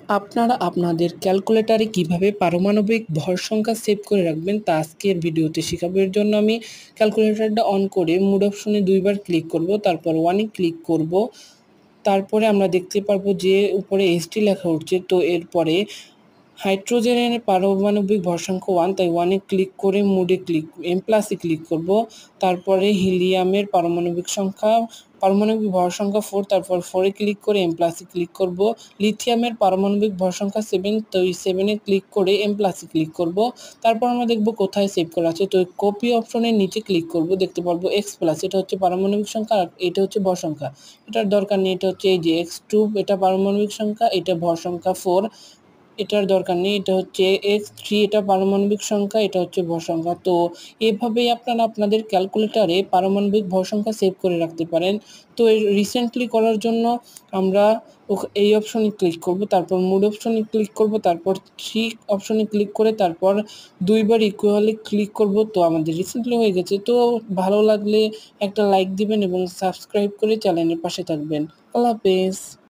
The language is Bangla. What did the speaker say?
আপনারা আপনাদের ক্যালকুলেটরে কিভাবে পারমাণবিক ভর সংখ্যা সেভ করে রাখবেন তা আজকের ভিডিওতে শেখাবো। এর জন্য আমি ক্যালকুলেটরটা অন করে মোড অপশনে ২ বার ক্লিক করব, তারপর 1 এ ক্লিক করব। তারপরে আমরা দেখতে পারবো যে উপরে HT লেখা উঠছে। তো এরপরে হাইড্রোজেনের পারমাণবিক ভর সংখ্যা 1, তাই 1 এ ক্লিক করে মোডে M+ এ ক্লিক করব। তারপরে হিলিয়ামের পারমাণবিক ভর সংখ্যা 4, তারপর 4 এ ক্লিক করে M+ এ ক্লিক করব। লিথিয়ামের পারমাণবিক ভর সংখ্যা 7, তো এই 7 এ ক্লিক করে M+ এ ক্লিক করব। তারপর আমরা দেখব কোথায় সেভ করা আছে। তো কপি অপশনের নিচে ক্লিক করব, দেখতে পারবো X+, এটা হচ্ছে পারমাণবিক সংখ্যা আর এটা হচ্ছে ভর সংখ্যা। এটার দরকার নেই, এটা হচ্ছে এই যে X2, এটা পারমাণবিক সংখ্যা, এটা ভর সংখ্যা 4। এটার দরকার নেই, এটা হচ্ছে X3, এটা পারমাণবিক সংখ্যা, এটা হচ্ছে ভর সংখ্যা। তো এভাবেই আপনারা আপনাদের ক্যালকুলেটরে পারমাণবিক ভর সংখ্যা সেভ করে রাখতে পারেন। তো রিসেন্টলি করার জন্য আমরা এই অপশনে ক্লিক করব, তারপর মোড অপশনে ক্লিক করব, তারপর 3 অপশনে ক্লিক করে তারপর 2 বার ইকুয়ালি ক্লিক করব। তো আমাদের রিসেন্টলি হয়ে গেছে। তো ভালো লাগলে একটা লাইক দিবেন এবং সাবস্ক্রাইব করে চ্যানেলের পাশে থাকবেন। আল্লাহ হাফেজ।